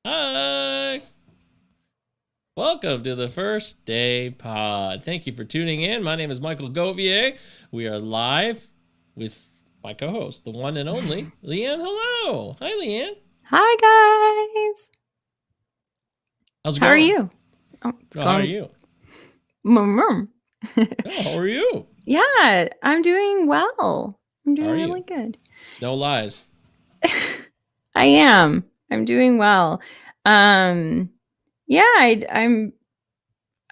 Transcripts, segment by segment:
Hi! Welcome to the First Day Pod. Thank you for tuning in. My name is Michael Govier. We are live with my co-host, the one and only Leanne. Hello! Hi, Leanne. Hi, guys. How's it How are going? you? Oh, it's How are going. you? Mmm. Oh, how are you? Yeah, I'm doing well. I'm How doing are you? really good. No lies. I am. I'm doing well. Um, yeah, I'm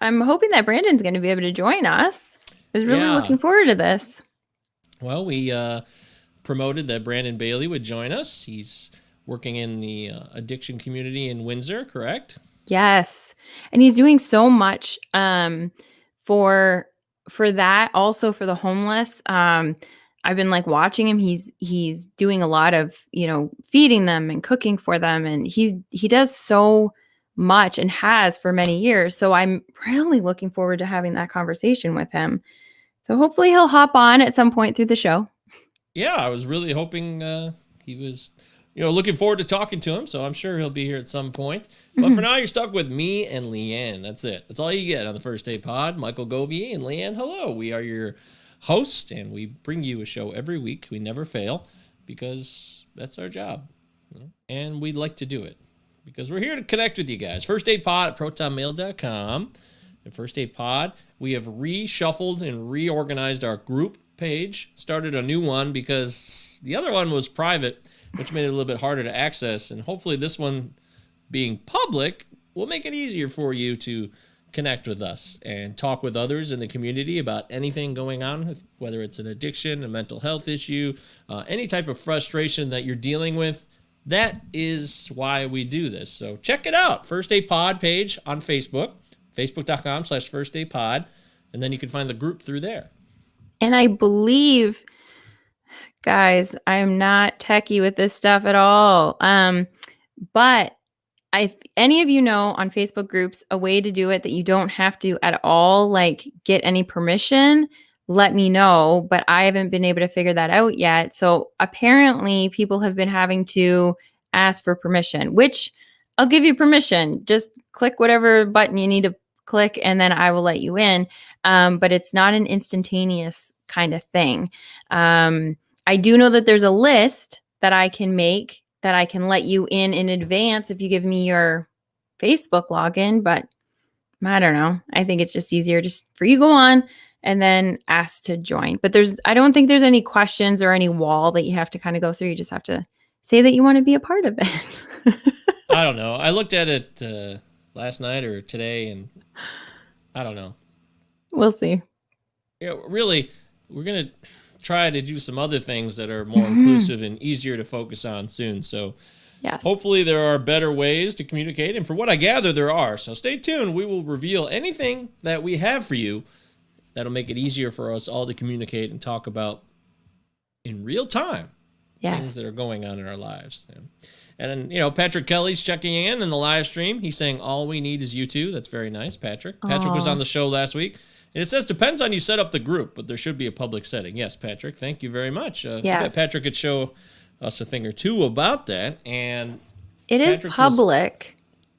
hoping that Brandon's going to be able to join us. I was really Yeah. looking forward to this. Well, we promoted that Brandon Bailey would join us. He's working in the addiction community in Windsor, correct? Yes. And he's doing so much for that, also for the homeless. I've been like watching him. He's doing a lot of, feeding them and cooking for them, and he does so much and has for many years. So I'm really looking forward to having that conversation with him. So hopefully he'll hop on at some point through the show. Yeah, I was really hoping he was, looking forward to talking to him. So I'm sure he'll be here at some point. But for Mhm. now, you're stuck with me and Leanne. That's it. That's all you get on the First Day Pod. Michael Govier and Leanne, hello. We are your hosts, and we bring you a show every week. We never fail because that's our job. And we like to do it because we're here to connect with you guys. First Aid Pod at protonmail.com. And First Aid Pod, we have reshuffled and reorganized our group page, started a new one because the other one was private, which made it a little bit harder to access. And hopefully, this one being public will make it easier for you to connect with us and talk with others in the community about anything going on, whether it's an addiction, a mental health issue, any type of frustration that you're dealing with. That is why we do this. So check it out. First Aid Pod page on Facebook, facebook.com/First Aid Pod. And then you can find the group through there. And I believe, guys, I am not techie with this stuff at all. But if any of you know on Facebook groups a way to do it that you don't have to at all, like get any permission, let me know. But I haven't been able to figure that out yet. So apparently, people have been having to ask for permission, which I'll give you permission. Just click whatever button you need to click, and then I will let you in. But it's not an instantaneous kind of thing. I do know that there's a list that I can make that I can let you in advance if you give me your Facebook login, but I don't know. I think it's just easier just for you to go on and then ask to join. But I don't think there's any questions or any wall that you have to kind of go through. You just have to say that you want to be a part of it. I don't know. I looked at it last night or today, and I don't know. We'll see. Really, we're going to try to do some other things that are more Mhm. inclusive and easier to focus on soon. So Yes. hopefully there are better ways to communicate. And for what I gather, there are. So stay tuned. We will reveal anything that we have for you that'll make it easier for us all to communicate and talk about in real time things Yes. that are going on in our lives. And then, Patrick Kelly's checking in the live stream. He's saying, all we need is you two. That's very nice, Patrick. Patrick was on Oh, the show last week. And it says, depends on you set up the group, but there should be a public setting. Yes, Patrick. Thank you very much. I bet yes. Patrick could show us a thing or two about that. And It is Patrick was, public.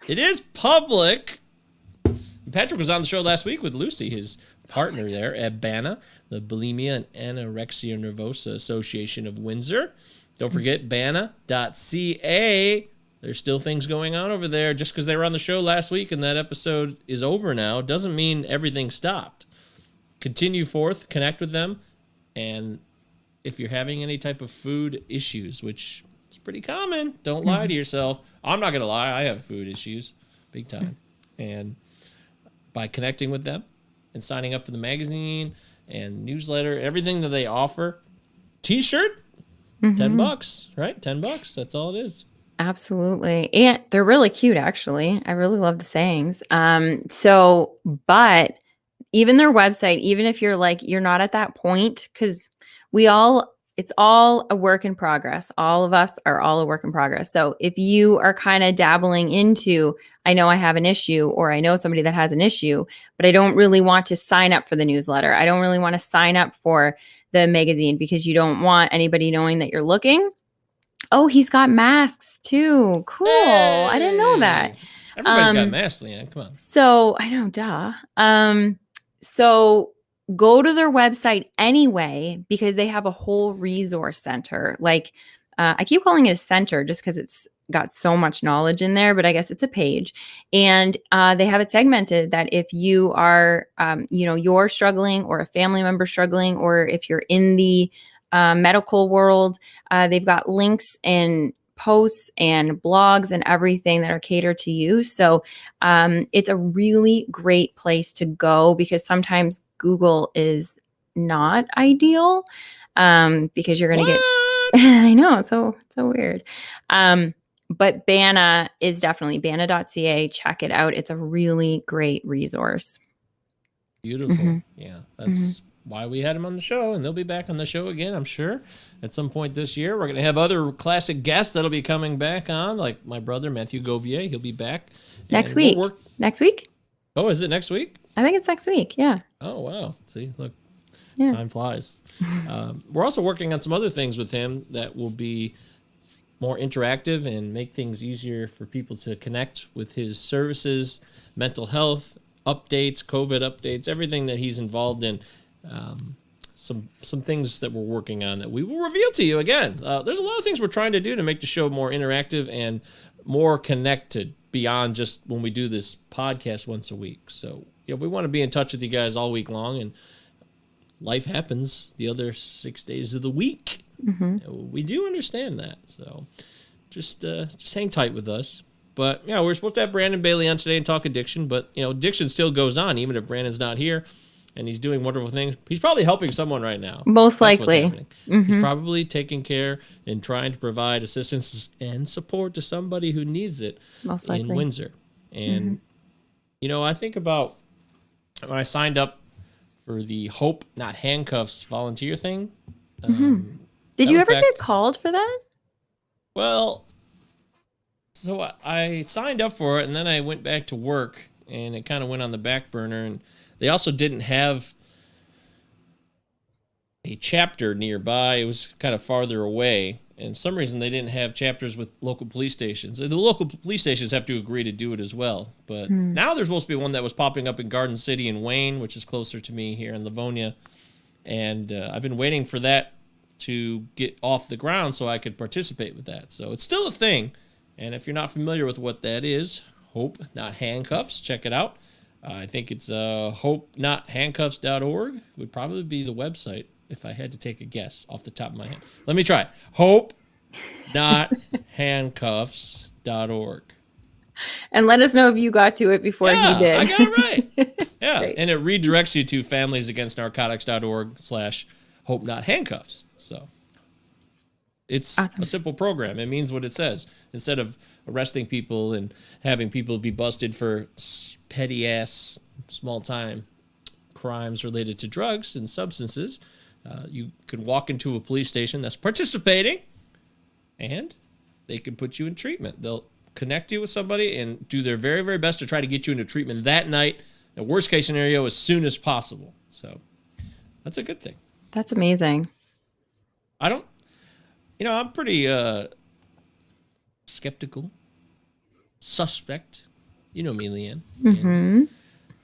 it is public. Patrick was on the show last week with Lucy, his partner there at BANA, the Bulimia and Anorexia Nervosa Association of Windsor. Don't forget bana.ca. There's still things going on over there. Just because they were on the show last week and that episode is over now doesn't mean everything stopped. Continue forth, connect with them, and if you're having any type of food issues, which is pretty common, don't lie to yourself. I'm not going to lie. I have food issues, big time. And by connecting with them and signing up for the magazine and newsletter, everything that they offer, t-shirt, Mhm. $10, right? $10. That's all it is. Absolutely. And they're really cute, actually. I really love the sayings. But even their website, even if you're not at that point, because it's all a work in progress. All of us are all a work in progress. So if you are kind of dabbling into, I know I have an issue, or I know somebody that has an issue, but I don't really want to sign up for the newsletter. I don't really want to sign up for the magazine because you don't want anybody knowing that you're looking. Oh, he's got masks too. Cool. I didn't know that. Hey! Everybody's got masks, Leanne. Come on. So I know, duh. So go to their website anyway, because they have a whole resource center. Like, I keep calling it a center just because it's got so much knowledge in there, but I guess it's a page. And they have it segmented that if you are, you're struggling, or a family member struggling, or if you're in the medical world, they've got links and posts and blogs and everything that are catered to you. So it's a really great place to go, because sometimes Google is not ideal, because you're going to get, I know, it's so weird. But Banna is definitely banna.ca. Check it out. It's a really great resource. Beautiful. Mm-hmm. Yeah, that's why we had him on the show, and they'll be back on the show again, I'm sure, at some point this year. We're going to have other classic guests that'll be coming back on, like my brother, Matthew Govier. He'll be back. Next week. Next week? Oh, is it next week? I think it's next week, yeah. Oh, wow. See, look, time flies. We're also working on some other things with him that will be more interactive and make things easier for people to connect with his services, mental health updates, COVID updates, everything that he's involved in. Some things that we're working on that we will reveal to you again. There's a lot of things we're trying to do to make the show more interactive and more connected beyond just when we do this podcast once a week. So we want to be in touch with you guys all week long, and life happens the other 6 days of the week. We do understand that. So just hang tight with us. But we're supposed to have Brandon Bailey on today and talk addiction, but addiction still goes on even if Brandon's not here. And he's doing wonderful things. He's probably helping someone right now. Most likely. He's probably taking care and trying to provide assistance and support to somebody who needs it. Most likely. In Windsor. And, I think about when I signed up for the Hope Not Handcuffs volunteer thing. Did you ever get called for that? Well, so I signed up for it, and then I went back to work, and it kind of went on the back burner, and they also didn't have a chapter nearby. It was kind of farther away. And for some reason, they didn't have chapters with local police stations. The local police stations have to agree to do it as well. But now there's supposed to be one that was popping up in Garden City and Wayne, which is closer to me here in Livonia. And I've been waiting for that to get off the ground so I could participate with that. So it's still a thing. And if you're not familiar with what that is, Hope Not Handcuffs, check it out. I think it's hopenothandcuffs.org would probably be the website if I had to take a guess off the top of my head. Let me try. hopenothandcuffs.org. And let us know if you got to it before he did. I got it right. Yeah, great. And it redirects you to familiesagainstnarcotics.org/hopenothandcuffs. So it's a simple program. It means what it says. Instead of arresting people and having people be busted for petty-ass, small-time crimes related to drugs and substances, you could walk into a police station that's participating, and they can put you in treatment. They'll connect you with somebody and do their very, very best to try to get you into treatment that night, the worst-case scenario, as soon as possible. So that's a good thing. That's amazing. I'm pretty skeptical, suspect. You know me, Leanne.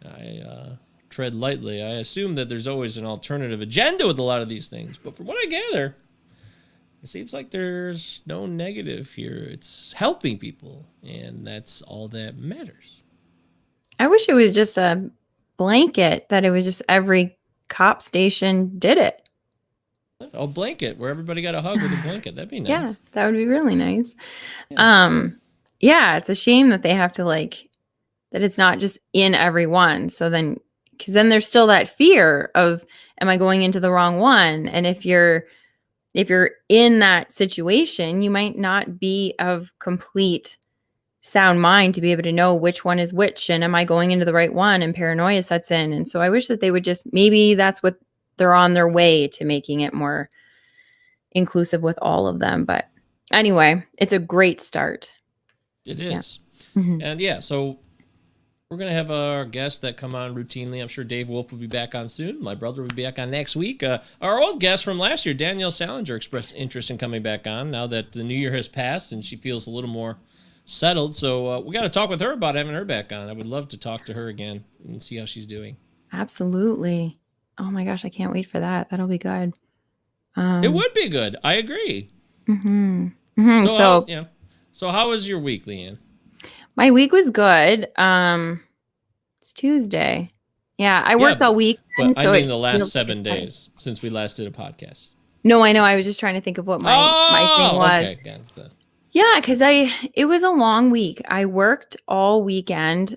I tread lightly. I assume that there's always an alternative agenda with a lot of these things. But from what I gather, it seems like there's no negative here. It's helping people, and that's all that matters. I wish it was just a blanket, that it was just every cop station did it. A blanket where everybody got a hug with a blanket. That'd be nice. Yeah, that would be really nice. Yeah, it's a shame that they have to that it's not just in every one. So then, because then there's still that fear of, am I going into the wrong one? And if you're in that situation, you might not be of complete sound mind to be able to know which one is which, and am I going into the right one? And paranoia sets in. And so I wish that they would just, maybe that's what they're on their way to, making it more inclusive with all of them. But anyway, it's a great start. It is. Yeah. And so We're going to have our guests that come on routinely. I'm sure Dave Wolf will be back on soon. My brother will be back on next week. Our old guest from last year, Danielle Salinger, expressed interest in coming back on now that the new year has passed and she feels a little more settled. So we got to talk with her about having her back on. I would love to talk to her again and see how she's doing. Absolutely. Oh my gosh, I can't wait for that. That'll be good. It would be good. I agree. Mm-hmm. Mm-hmm. So how was your week, Leanne? My week was good. It's Tuesday. Yeah, I worked all week. But I mean the last 7 days since we last did a podcast. No, I know. I was just trying to think of what my thing was. Okay. Yeah, because it was a long week. I worked all weekend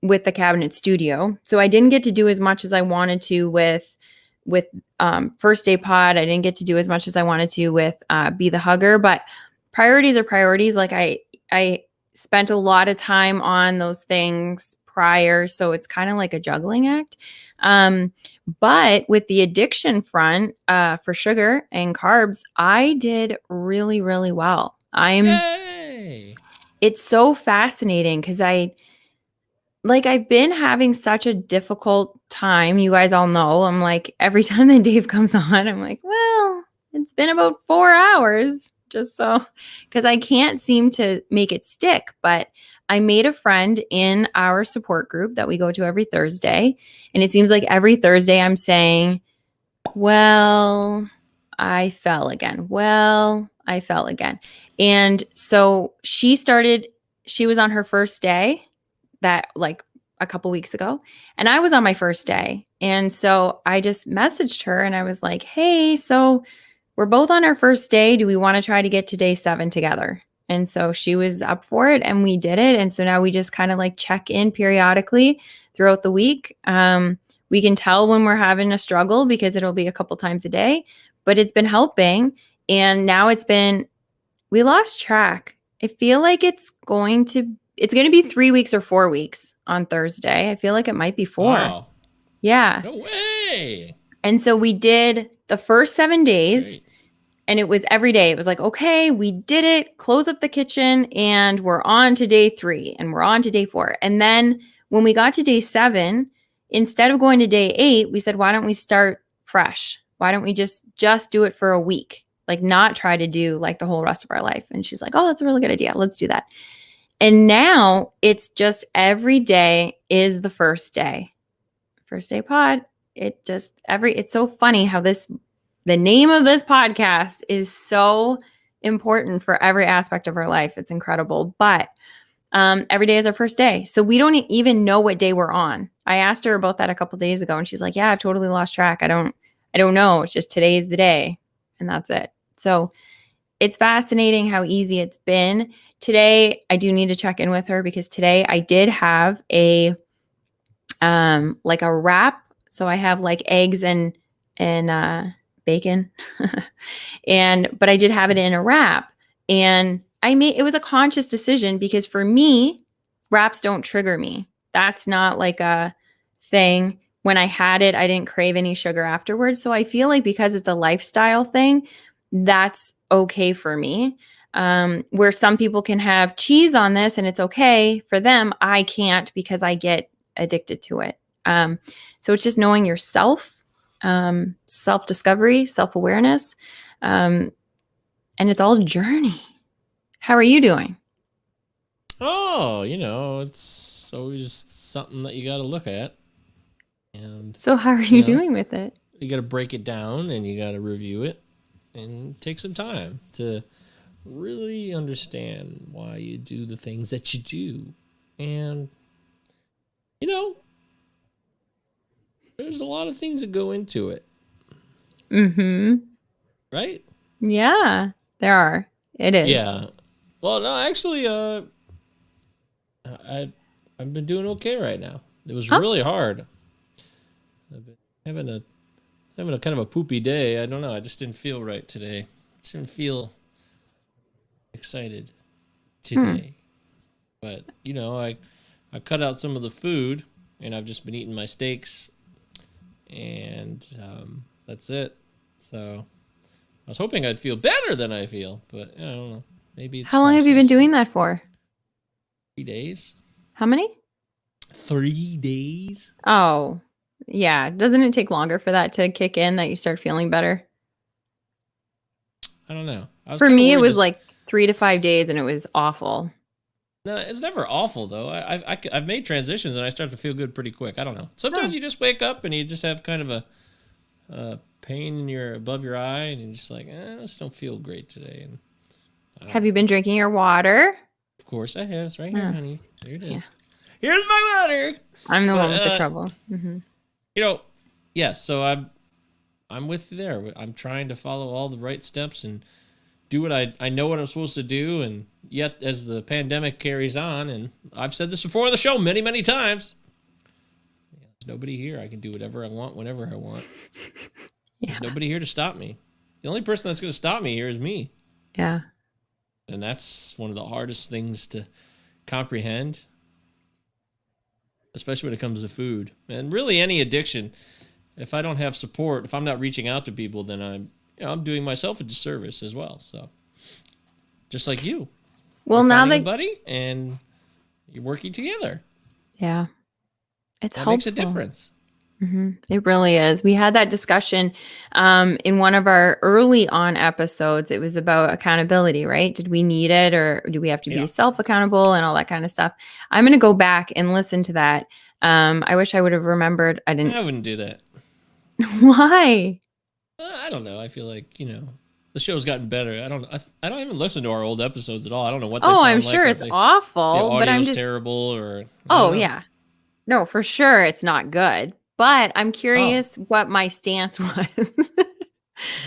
with the cabinet studio. So I didn't get to do as much as I wanted to with First Day Pod. I didn't get to do as much as I wanted to with Be the Hugger, but priorities are priorities. Like I spent a lot of time on those things prior, so it's kind of like a juggling act. But with the addiction front, for sugar and carbs, I did really, really well. Yay! It's so fascinating because I've been having such a difficult time. You guys all know. I'm like, every time that Dave comes on, I'm like, well, it's been about 4 hours just so, because I can't seem to make it stick. But I made a friend in our support group that we go to every Thursday. And it seems like every Thursday I'm saying, well, I fell again. And so she was on her first day that like a couple weeks ago, and I was on my first day. And so I just messaged her and I was like, hey, so we're both on our first day. Do we want to try to get to day 7 together? And so she was up for it and we did it. And so now we just kind of like check in periodically throughout the week. We can tell when we're having a struggle because it'll be a couple times a day, but it's been helping. And now we lost track. I feel like it's going to be 3 weeks or 4 weeks on Thursday. I feel like it might be 4. Wow. Yeah. No way. And so we did the first 7 days. Great. And it was every day. It was like, okay, we did it. Close up the kitchen and we're on to day 3 and we're on to day 4. And then when we got to day 7, instead of going to day 8, we said, why don't we start fresh? Why don't we just do it for a week? Like not try to do like the whole rest of our life. And she's like, oh, that's a really good idea. Let's do that. And now it's just every day is the first day. First Day Pod. It's so funny how the name of this podcast is so important for every aspect of our life. It's incredible. But every day is our first day. So we don't even know what day we're on. I asked her about that a couple days ago and she's like, yeah, I've totally lost track. I don't know. It's just today is the day and that's it. So it's fascinating how easy it's been. Today, I do need to check in with her because today I did have a wrap. So I have like eggs and bacon but I did have it in a wrap, and it was a conscious decision because for me, wraps don't trigger me. That's not like a thing. When I had it, I didn't crave any sugar afterwards. So I feel like because it's a lifestyle thing, that's okay for me. Where some people can have cheese on this and it's okay for them, I can't because I get addicted to it. So it's just knowing yourself, self-discovery, self-awareness. And it's all a journey. How are you doing? Oh, it's always something that you got to look at. And so how are you doing with it? You got to break it down and you got to review it and take some time to really understand why you do the things that you do. And, there's a lot of things that go into it. Mm-hmm. Right? Yeah, there are. It is. Yeah. Well, no, actually, I've been doing okay right now. It was really hard. I've been having a kind of a poopy day. I don't know. I just didn't feel right today. Just didn't feel excited today. But, I cut out some of the food, and I've just been eating my steaks, and that's it. So I was hoping I'd feel better than I feel, but I don't know. Maybe it's How long have you been doing that for? 3 days. How many? 3 days? Oh, yeah. Doesn't it take longer for that to kick in, that you start feeling better? I don't know. I was For kind of me, it worried was this. like 3 to 5 days, and it was awful. No, it's never awful though. I've made transitions and I start to feel good pretty quick. I don't know. Sometimes Oh. you just wake up and you just have kind of a pain in your above your eye, and you're just like, I just don't feel great today. And I don't Have you know. been drinking your water? Of course I have. It's right here, Oh, honey. There it yeah. is. Here's my water. I'm the But one with the trouble. Hmm. you know, yes. So I'm with you there. I'm trying to follow all the right steps and do what I know what I'm supposed to do. And yet, as the pandemic carries on, and I've said this before on the show many times, there's nobody here. I can do whatever I want whenever I want. Yeah. There's nobody here to stop me. The only person that's going to stop me here is me. Yeah. And that's one of the hardest things to comprehend, especially when it comes to food and really any addiction. If I don't have support, if I'm not reaching out to people, then I'm doing myself a disservice as well. So just like you, Well, you're now finding a that, buddy and you're working together. yeah, it's That helpful. makes a difference. It really is. We had that discussion in one of our early on episodes. It was about accountability, right? Did we need it, or do we have to be Yeah. self-accountable and all that kind of stuff? I'm going to go back and listen to that. I wish I would have remembered. I didn't. I wouldn't do that. Why? I don't know. I feel like, the show's gotten better. I don't even listen to our old episodes at all. I don't know what they Oh, sound I'm like. sure Or it's if the awful, but I'm audio's just, terrible or I oh, don't know. yeah. No, for sure it's not good. But I'm Oh, curious what my stance was.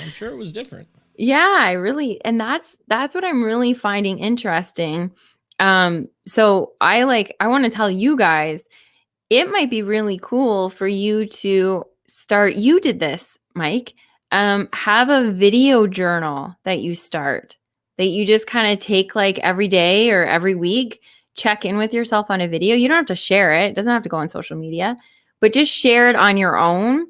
I'm sure it was different. Yeah, and that's what I'm really finding interesting. So I want to tell you guys, it might be really cool for you to start. You did this, Mike. Have a video journal that you start, that you just kind of take like every day or every week, check in with yourself on a video. You don't have to share it. It doesn't have to go on social media, but just share it on your own.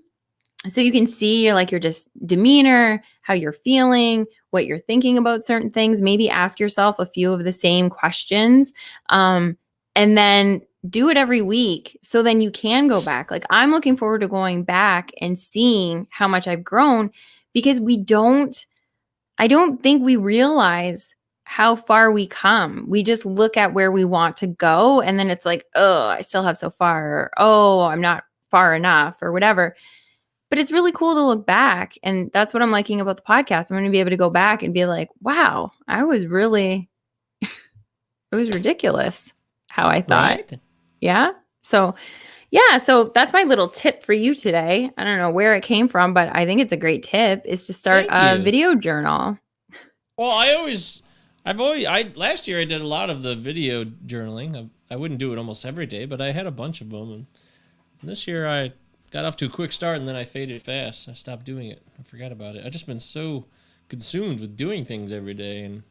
So you can see your just demeanor, how you're feeling, what you're thinking about certain things. Maybe ask yourself a few of the same questions. And then do it every week. So then you can go back. Like, I'm looking forward to going back and seeing how much I've grown, because I don't think we realize how far we come. We just look at where we want to go. And then it's like, oh, I still have so far. Or, oh, I'm not far enough, or whatever. But it's really cool to look back. And that's what I'm liking about the podcast. I'm going to be able to go back and be like, wow, it was ridiculous how I thought. Right? Yeah. So, yeah. So that's my little tip for you today. I don't know where it came from, but I think it's a great tip, is to start Thank a you. video journal. Well, last year I did a lot of the video journaling. I wouldn't do it almost every day, but I had a bunch of them. And this year I got off to a quick start, and then I faded fast. I stopped doing it. I forgot about it. I've just been so consumed with doing things every day, and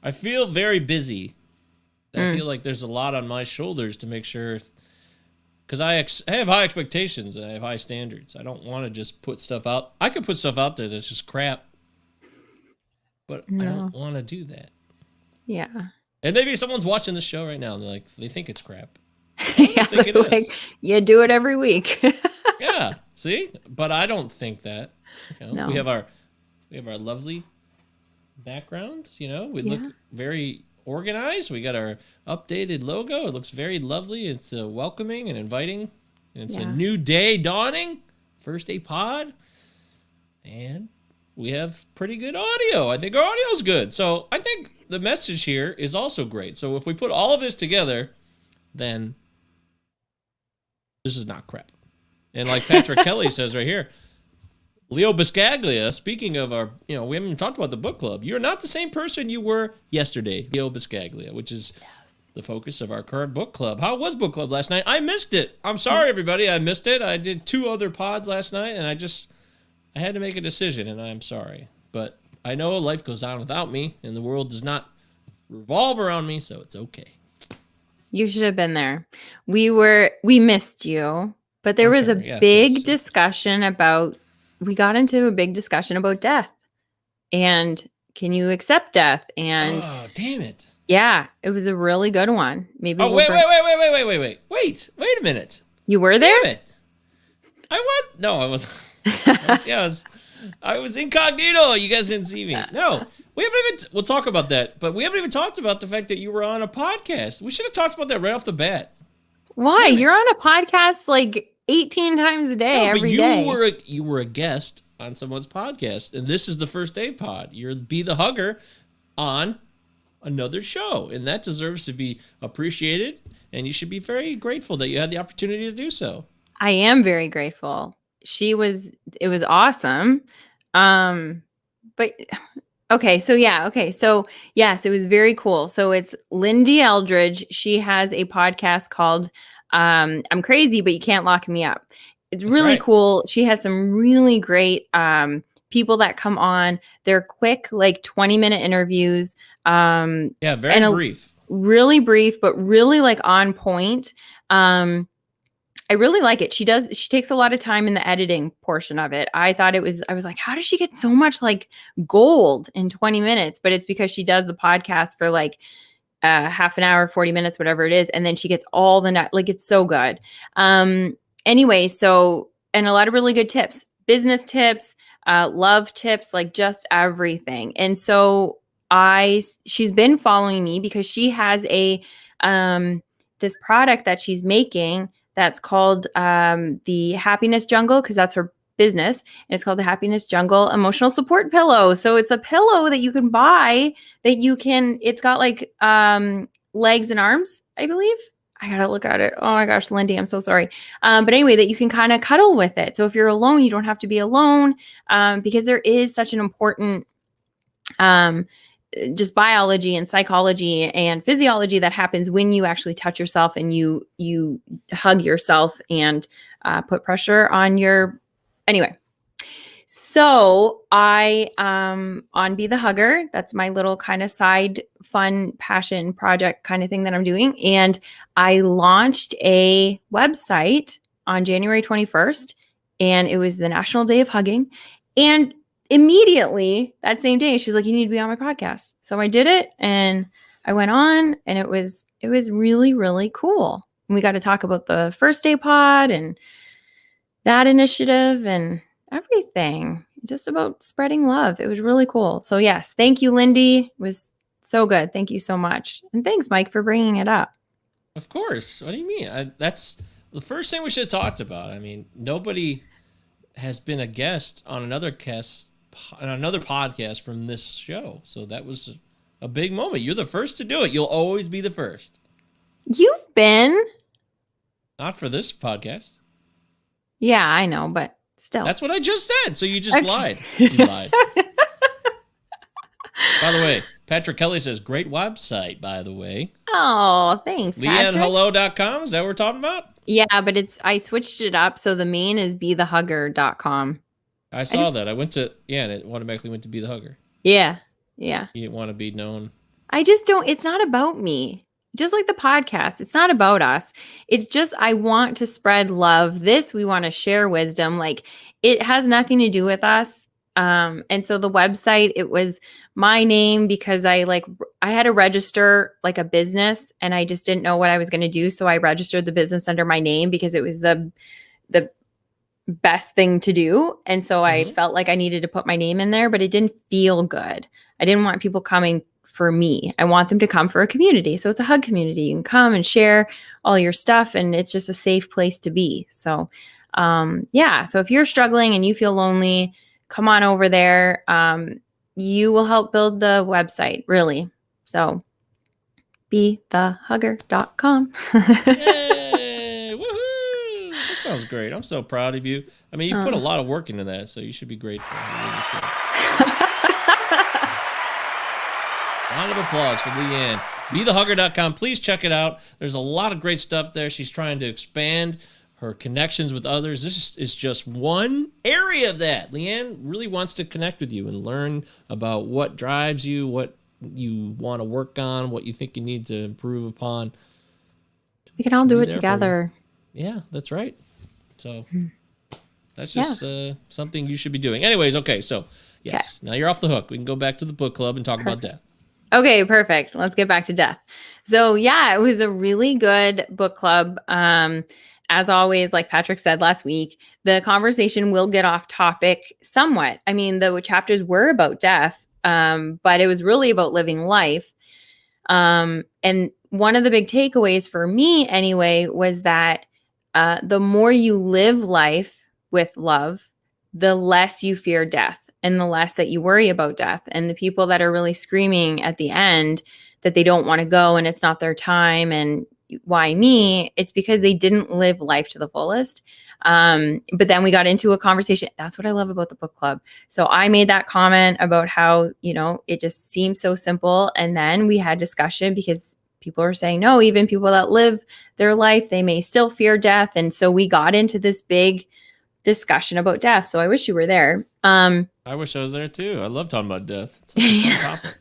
I feel very busy. I feel like there's a lot on my shoulders to make sure, because I have high expectations and I have high standards. I don't want to just put stuff out. I could put stuff out there that's just crap, but I don't want to do that. Yeah. And maybe someone's watching this show right now and they think it's crap. Yeah, think it is. you do it every week. Yeah, see? But I don't think that. No. We have our lovely backgrounds, we look very organized. We got our updated logo. It looks very lovely. It's welcoming and inviting. And it's a new day dawning. First day pod. And we have pretty good audio. I think our audio's good. So I think the message here is also great. So if we put all of this together, then this is not crap. And like Patrick Kelly says right here, Leo Biscaglia, speaking of our, we haven't even talked about the book club. You're not the same person you were yesterday, Leo Biscaglia, which is the focus of our current book club. How was book club last night? I missed it. I'm sorry, everybody. I missed it. I did 2 other pods last night, and I had to make a decision, and I'm sorry. But I know life goes on without me, and the world does not revolve around me, so it's okay. You should have been there. We missed you, but there was a big discussion about, we got into a big discussion about death, and can you accept death? And oh, damn it. Yeah, it was a really good one. Maybe Oh, we'll wait a minute. You were there? Damn it. I was, no, I was, I was incognito. You guys didn't see me. No, we haven't even, we'll talk about that, but we haven't even talked about the fact that you were on a podcast. We should have talked about that right off the bat. Why? You're on a podcast like 18 times a day, every day. You were a guest on someone's podcast, and this is the First Aid Pod. You're Be the Hugger on another show, and that deserves to be appreciated, and you should be very grateful that you had the opportunity to do so. I am very grateful. It was awesome. But okay, so yes, it was very cool. So it's Lindy Eldridge. She has a podcast called I'm Crazy, But You Can't Lock Me Up. It's really cool. She has some really great people that come on. They're quick, like 20-minute interviews. Yeah, very brief. Really brief, but really like on point. I really like it. She takes a lot of time in the editing portion of it. I was like, how does she get so much like gold in 20 minutes? But it's because she does the podcast for like half an hour, 40 minutes, whatever it is. And then she gets all the like, it's so good. Anyway, and a lot of really good tips, business tips, love tips, like just everything. And so she's been following me because she has this product that she's making that's called the Happiness Jungle, because that's her business. And it's called the Happiness Jungle Emotional Support Pillow. So it's a pillow that you can buy it's got like legs and arms, I believe. I gotta look at it. Oh my gosh, Lindy, I'm so sorry. But anyway, that you can kind of cuddle with it. So if you're alone, you don't have to be alone, because there is such an important just biology and psychology and physiology that happens when you actually touch yourself and you hug yourself and put pressure on anyway. So I, on Be the Hugger, that's my little kind of side fun passion project kind of thing that I'm doing. And I launched a website on January 21st, and it was the National Day of Hugging. And immediately that same day, she's like, you need to be on my podcast. So I did it, and I went on, and it was really, really cool. And we got to talk about the First Aid Pod and that initiative and everything, just about spreading love. It was really cool. So yes, thank you, Lindy. It was so good. Thank you so much. And thanks, Mike, for bringing it up. Of course. What do you mean? That's the first thing we should have talked about. I mean, nobody has been a guest on another podcast from this show. So that was a big moment. You're the first to do it. You'll always be the first. You've been. Not for this podcast. Yeah, I know, but still. That's what I just said. So you just lied. You lied. By the way, Patrick Kelly says, great website, by the way. Oh, thanks, Patrick. LeanneHello.com. Is that what we're talking about? Yeah, but I switched it up. So the main is bethehugger.com. I saw that. I went to, and it automatically went to Be the Hugger. Yeah. Yeah. You didn't want to be known. I just don't, it's not about me. Just like the podcast, it's not about us. It's just, I want to spread love. We want to share wisdom. Like, it has nothing to do with us. And so the website, it was my name because I had to register like a business, and I just didn't know what I was going to do. So I registered the business under my name because it was the best thing to do. And so I felt like I needed to put my name in there, but it didn't feel good. I didn't want people coming for me. I want them to come for a community. So it's a hug community. You can come and share all your stuff, and it's just a safe place to be. So, yeah. So if you're struggling and you feel lonely, come on over there. You will help build the website, really. So bethehugger.com. Yay! Woohoo! That sounds great. I'm so proud of you. I mean, you put a lot of work into that, so you should be grateful. Round of applause for Leanne. BeTheHugger.com. Please check it out. There's a lot of great stuff there. She's trying to expand her connections with others. This is just one area of that. Leanne really wants to connect with you and learn about what drives you, what you want to work on, what you think you need to improve upon. We can all do it together. Yeah, that's right. So that's just something you should be doing. Anyways, okay, so yes, now you're off the hook. We can go back to the book club and talk about death. Okay, perfect. Let's get back to death. So yeah, it was a really good book club. As always, like Patrick said last week, the conversation will get off topic somewhat. I mean, the chapters were about death, but it was really about living life. And one of the big takeaways for me, anyway, was that the more you live life with love, the less you fear death and the less that you worry about death. And the people that are really screaming at the end that they don't want to go and it's not their time and why me, it's because they didn't live life to the fullest. But then we got into a conversation. That's what I love about the book club. So I made that comment about how, it just seems so simple. And then we had discussion because people are saying, no, even people that live their life, they may still fear death. And so we got into this big discussion about death. So I wish you were there. I wish I was there too. I love talking about death. It's such a fun topic.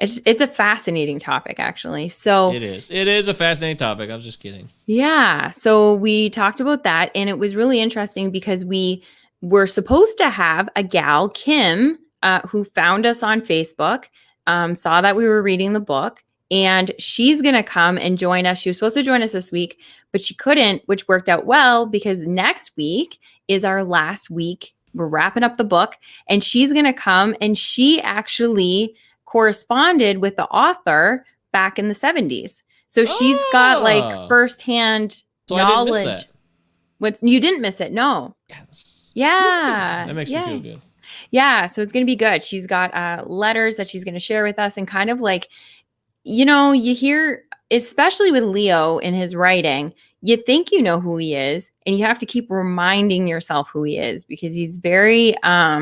It's a fascinating topic, actually. So it is a fascinating topic. I was just kidding. Yeah. So we talked about that, and it was really interesting because we were supposed to have a gal, Kim, who found us on Facebook, saw that we were reading the book, and she's going to come and join us. She was supposed to join us this week, but she couldn't, which worked out well because next week is our last week. We're wrapping up the book, and she's going to come, and she actually corresponded with the author back in the 70s. So she's got like firsthand knowledge. I didn't miss that. You didn't miss it? No. Yes. Yeah. That makes me feel good. Yeah. So it's going to be good. She's got letters that she's going to share with us, and kind of like, you hear, especially with Leo in his writing, you think you know who he is, and you have to keep reminding yourself who he is because he's very, I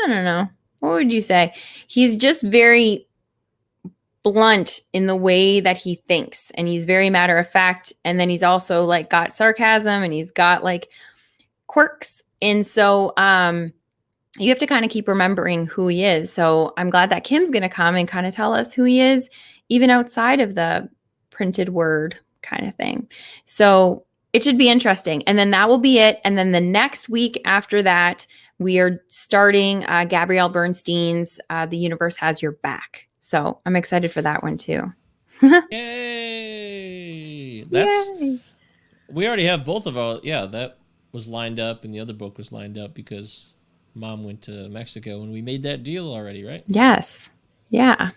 don't know. What would you say? He's just very blunt in the way that he thinks, and he's very matter of fact. And then he's also like got sarcasm, and he's got like quirks. And so you have to kind of keep remembering who he is. So I'm glad that Kim's going to come and kind of tell us who he is, even outside of the printed word kind of thing. So it should be interesting. And then that will be it. And then the next week after that, we are starting Gabrielle Bernstein's The Universe Has Your Back. So I'm excited for that one too. Yay! Yay! We already have both of our, that was lined up, and the other book was lined up because Mom went to Mexico, and we made that deal already, right? Yes. Yeah.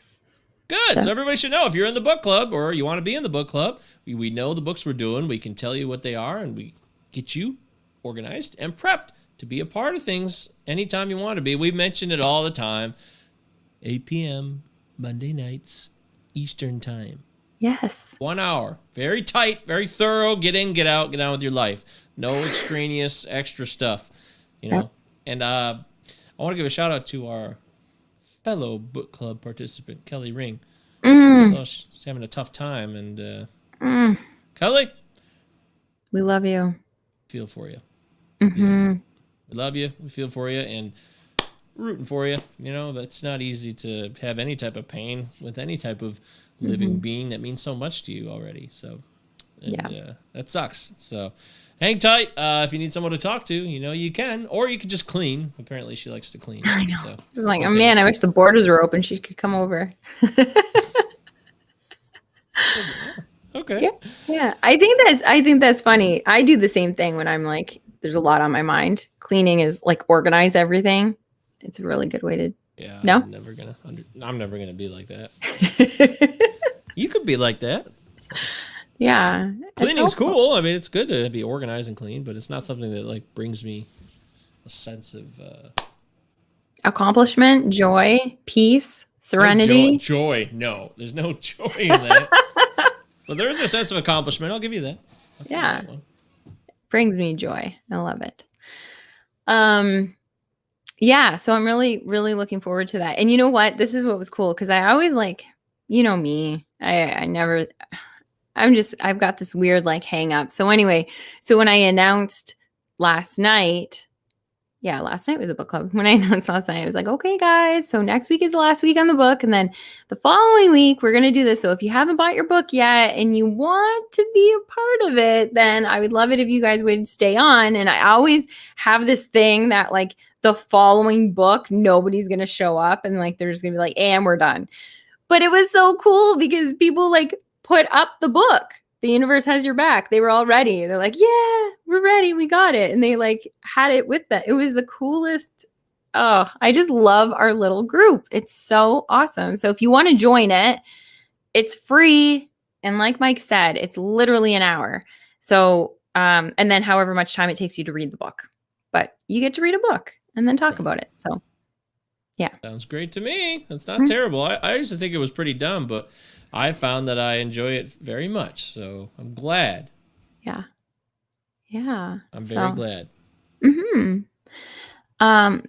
Good. So everybody should know, if you're in the book club or you want to be in the book club, we know the books we're doing. We can tell you what they are, and we get you organized and prepped to be a part of things anytime you want to be. We mention it all the time. 8 p.m. Monday nights, Eastern time. Yes. 1 hour. Very tight, very thorough. Get in, get out, get on with your life. No extraneous extra stuff, Yep. And I want to give a shout out to our fellow book club participant, Kelly Ring. So she's having a tough time. And Kelly, we love you. Feel for you. Mm-hmm. We love you. We feel for you and rooting for you. That's not easy to have any type of pain with any type of living being that means so much to you already. So, that sucks. So, hang tight. If you need someone to talk to, you can, or you can just clean. Apparently, she likes to clean. I know. So, it's like, oh man, I wish the borders were open. She could come over. Okay. Yeah. I think that's funny. I do the same thing when I'm like, there's a lot on my mind. Cleaning is like organize everything. It's a really good way to. Yeah. No? I'm never gonna be like that. You could be like that. Yeah. Cleaning's cool. I mean, it's good to be organized and clean, but it's not something that like brings me a sense of accomplishment, joy, peace, serenity. No joy. No, there's no joy in that. But there is a sense of accomplishment. I'll give you that. Yeah. Brings me joy. I love it. Yeah, so I'm really, really looking forward to that. And you know what? This is what was cool because I always like, me. I've got this weird like hang up. So anyway, when I announced last night was a book club. When I announced last night, I was like, okay, guys, so next week is the last week on the book. And then the following week, we're going to do this. So if you haven't bought your book yet and you want to be a part of it, then I would love it if you guys would stay on. And I always have this thing that like the following book, nobody's going to show up and like, they're just going to be like, and we're done. But it was so cool because people like put up the book. The universe has your back. They were all ready. They're like, yeah, we're ready. We got it. And they like had it with them. It was the coolest. Oh, I just love our little group. It's so awesome. So if you want to join it, it's free. And like Mike said, it's literally an hour. So, and then however much time it takes you to read the book, but you get to read a book and then talk about it. So yeah. Sounds great to me. That's not terrible. I used to think it was pretty dumb, but I found that I enjoy it very much. So I'm glad. Yeah. Yeah. I'm very glad.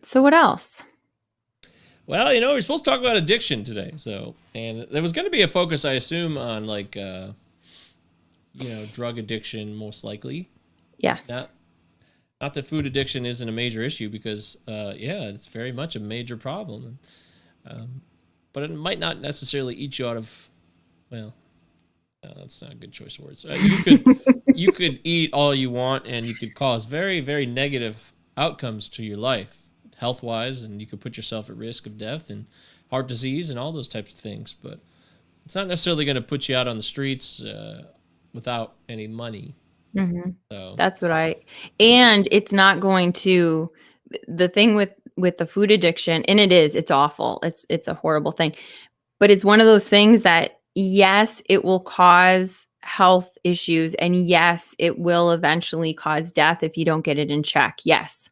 So what else? Well, we're supposed to talk about addiction today. So, and there was going to be a focus, I assume, on like, drug addiction, most likely. Yes. Not that food addiction isn't a major issue because, it's very much a major problem. But it might not necessarily eat you out of, that's not a good choice of words. You could eat all you want and you could cause very, very negative outcomes to your life, health-wise, and you could put yourself at risk of death and heart disease and all those types of things. But it's not necessarily going to put you out on the streets without any money. Mm-hmm. So that's what and it's not going to, the thing with the food addiction, and it's awful. It's a horrible thing, but it's one of those things that, yes, it will cause health issues. And yes, it will eventually cause death if you don't get it in check. Yes.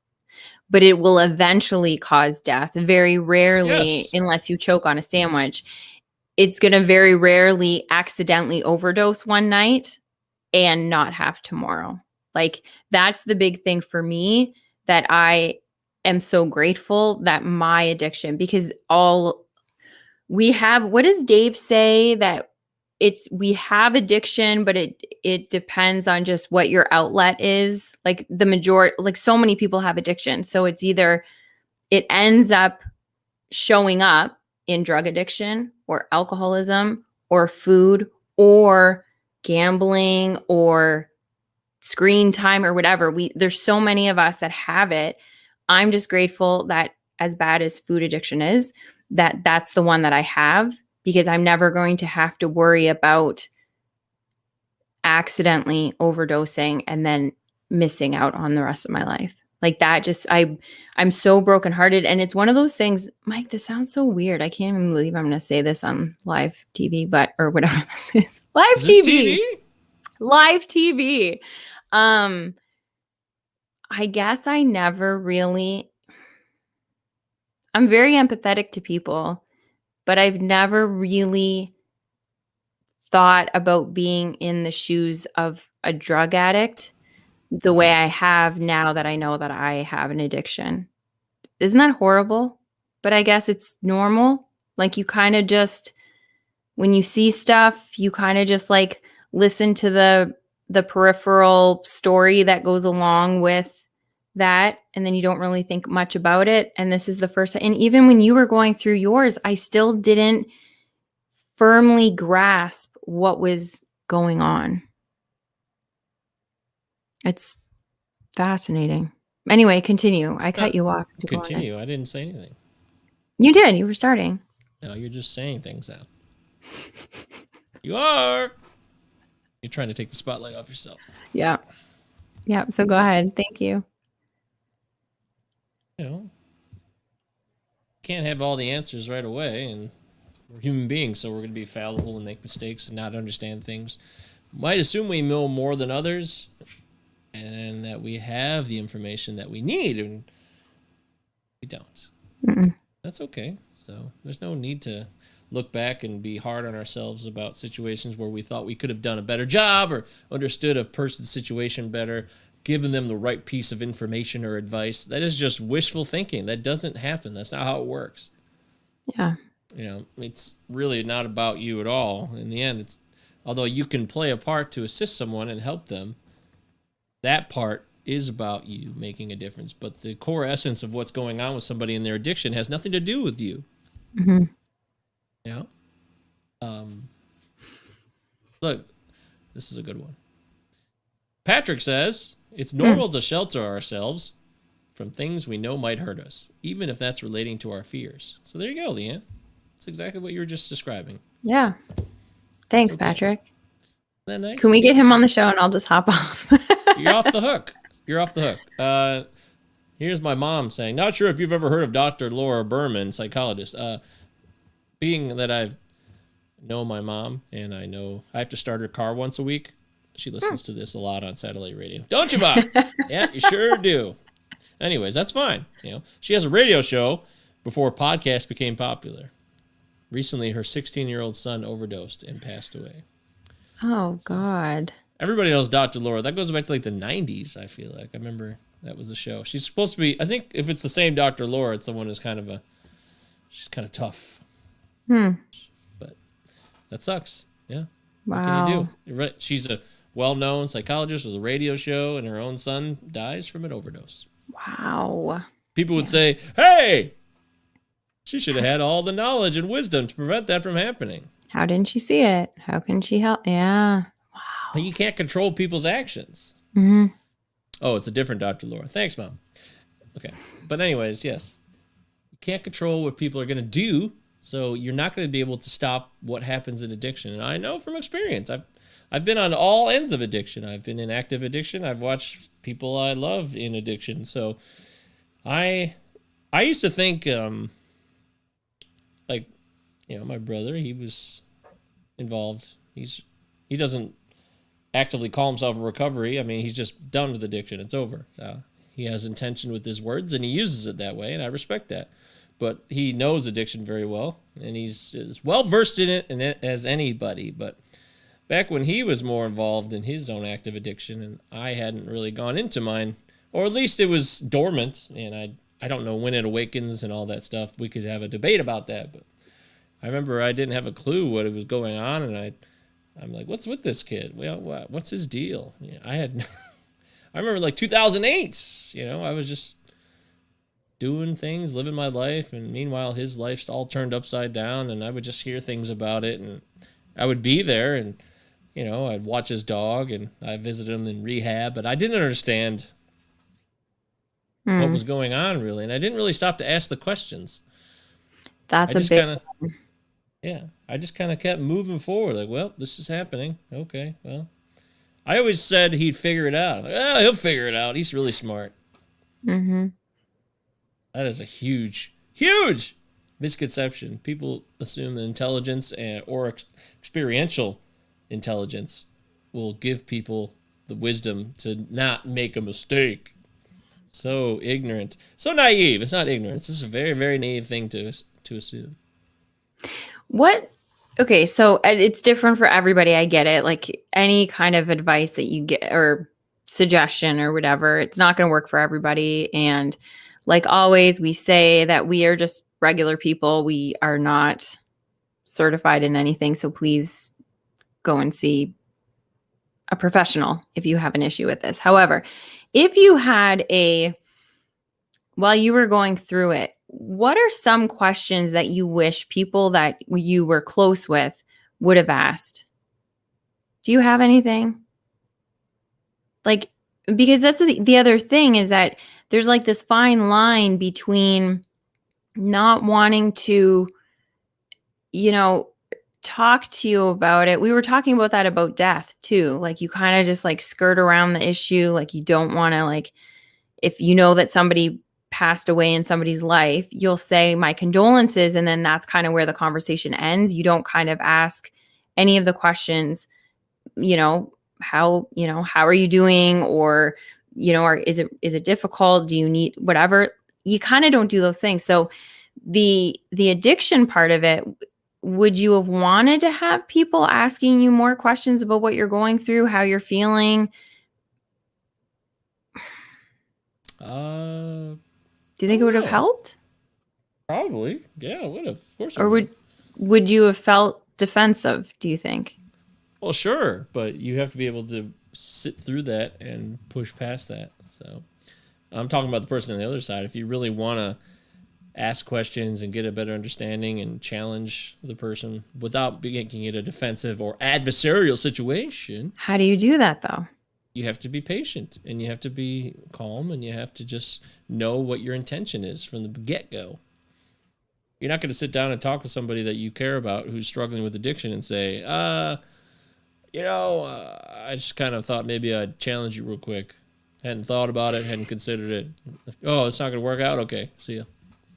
But it will eventually cause death. Very rarely, unless you choke on a sandwich, it's going to very rarely accidentally overdose one night and not have tomorrow. Like, that's the big thing for me, that I am so grateful that my addiction, because we have, what does Dave say, that we have addiction, but it depends on just what your outlet is. Like the majority, like so many people have addiction. So it's either it ends up showing up in drug addiction or alcoholism or food or gambling or screen time or whatever. There's so many of us that have it. I'm just grateful that, as bad as food addiction is, that's the one that I have, because I'm never going to have to worry about accidentally overdosing and then missing out on the rest of my life. Like that, just I'm so brokenhearted. And it's one of those things, Mike, this sounds so weird. I can't even believe I'm going to say this on live TV, or whatever this is. Live TV. Live TV. I guess I never really, I'm very empathetic to people, but I've never really thought about being in the shoes of a drug addict the way I have now that I know that I have an addiction. Isn't that horrible? But I guess it's normal. Like, you kind of just, when you see stuff, you kind of just like listen to the peripheral story that goes along with that, and then you don't really think much about it. And this is the first time. And even when you were going through yours, I still didn't firmly grasp what was going on. It's fascinating. Anyway, continue. I cut you off. Continue. I didn't say anything. You did. You were starting. No, you're just saying things now. You are. You're trying to take the spotlight off yourself. Yeah. Yeah. So go ahead. Thank you. Can't have all the answers right away, and we're human beings, so we're going to be fallible and make mistakes and not understand things. Might assume we know more than others, and that we have the information that we need, and we don't. Mm-mm. That's okay. So there's no need to look back and be hard on ourselves about situations where we thought we could have done a better job or understood a person's situation better, given them the right piece of information or advice. That is just wishful thinking. That doesn't happen. That's not how it works. Yeah. It's really not about you at all. In the end, although you can play a part to assist someone and help them, that part is about you making a difference. But the core essence of what's going on with somebody in their addiction has nothing to do with you. Mm-hmm. Look, this is a good one. Patrick says, it's normal to shelter ourselves from things we know might hurt us, even if that's relating to our fears. So there you go, Leanne. That's exactly what you were just describing. Yeah. Thanks, Okay. Patrick. Isn't that nice? Can we get him on the show and I'll just hop off? You're off the hook. You're off the hook. Here's my mom saying, not sure if you've ever heard of Dr. Laura Berman, psychologist. Being that I know my mom and I know I have to start her car once a week, she listens to this a lot on satellite radio. Don't you, Bob? Yeah, you sure do. Anyways, that's fine. She has a radio show before podcasts became popular. Recently, her 16-year-old son overdosed and passed away. Oh, God. Everybody knows Dr. Laura. That goes back to like the 90s, I feel like. I remember that was the show. She's supposed to be, I think if it's the same Dr. Laura, it's the one who's she's kind of tough. But that sucks. Yeah. Wow. What can you do? You're right. She's a well-known psychologist with a radio show, and her own son dies from an overdose. Wow. People would say, hey, she should have had all the knowledge and wisdom to prevent that from happening. How didn't she see it? How can she help? Yeah. Wow. You can't control people's actions. Mm-hmm. Oh, it's a different Dr. Laura. Thanks, Mom. Okay. But anyways, yes. You can't control what people are going to do, so you're not going to be able to stop what happens in addiction. And I know from experience. I've been on all ends of addiction. I've been in active addiction. I've watched people I love in addiction. So I used to think my brother, he was involved. He doesn't actively call himself a recovery. I mean, he's just done with addiction. It's over. He has intention with his words, and he uses it that way, and I respect that. But he knows addiction very well, and he's as well versed in it as anybody. But back when he was more involved in his own active addiction, and I hadn't really gone into mine, or at least it was dormant, and I don't know when it awakens and all that stuff. We could have a debate about that, but I remember I didn't have a clue what was going on, and I'm like, what's with this kid? Well, what's his deal? I remember like 2008, I was just doing things, living my life, and meanwhile his life's all turned upside down, and I would just hear things about it, and I would be there, and I'd watch his dog, and I visited him in rehab, but I didn't understand what was going on really, and I didn't really stop to ask the questions. That's a big one. Yeah, I just kind of kept moving forward. Like, well, this is happening. Okay, well, I always said he'd figure it out. Like, oh, he'll figure it out. He's really smart. Mm-hmm. That is a huge, huge misconception. People assume that intelligence or experiential intelligence will give people the wisdom to not make a mistake. So ignorant. So naive. It's not ignorance. It's a very, very naive thing to assume. Okay, so it's different for everybody. I get it. Like any kind of advice that you get or suggestion or whatever, it's not going to work for everybody. And like always, we say that we are just regular people. We are not certified in anything. So please go and see a professional if you have an issue with this. However, if you had while you were going through it, what are some questions that you wish people that you were close with would have asked? Do you have anything? Like, because that's the other thing is that there's like this fine line between not wanting to, talk to you about it. We were talking about that about death too. Like you kind of just like skirt around the issue. Like you don't want to like, if you know that somebody passed away in somebody's life, you'll say my condolences. And then that's kind of where the conversation ends. You don't kind of ask any of the questions, how are you doing? Or, or is it difficult? Do you need whatever? You kind of don't do those things. So the addiction part of it, would you have wanted to have people asking you more questions about what you're going through, how you're feeling? Do you think it would have helped? Probably. Yeah, it would have. Of course. Or would you have felt defensive, do you think? Well, sure, but you have to be able to sit through that and push past that. So I'm talking about the person on the other side. If you really want to ask questions and get a better understanding and challenge the person without making it a defensive or adversarial situation. How do you do that, though? you have to be patient and you have to be calm and you have to just know what your intention is from the get-go. You're not going to sit down and talk with somebody that you care about who's struggling with addiction and say, I just kind of thought maybe I'd challenge you real quick. Hadn't thought about it, hadn't considered it. Oh, it's not going to work out? Okay, see ya.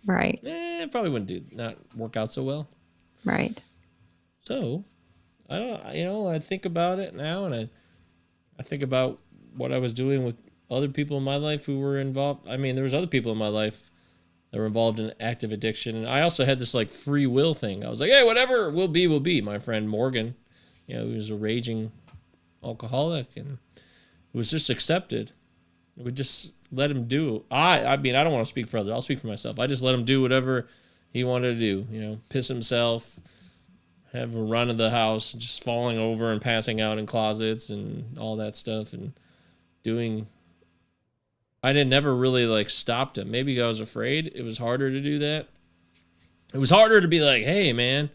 Right. It probably wouldn't not work out so well. Right. So, I think about it now, and I think about what I was doing with other people in my life who were involved. I mean, there was other people in my life that were involved in active addiction, and I also had this like free will thing. I was like, hey, whatever will be, will be. My friend Morgan, he was a raging alcoholic, and it was just accepted. We just let him do. I mean, I don't want to speak for others. I'll speak for myself. I just let him do whatever he wanted to do. Piss himself, have a run of the house, just falling over and passing out in closets and all that stuff, and doing. I never really like stopped him. Maybe I was afraid. It was harder to do that. It was harder to be like, hey, man.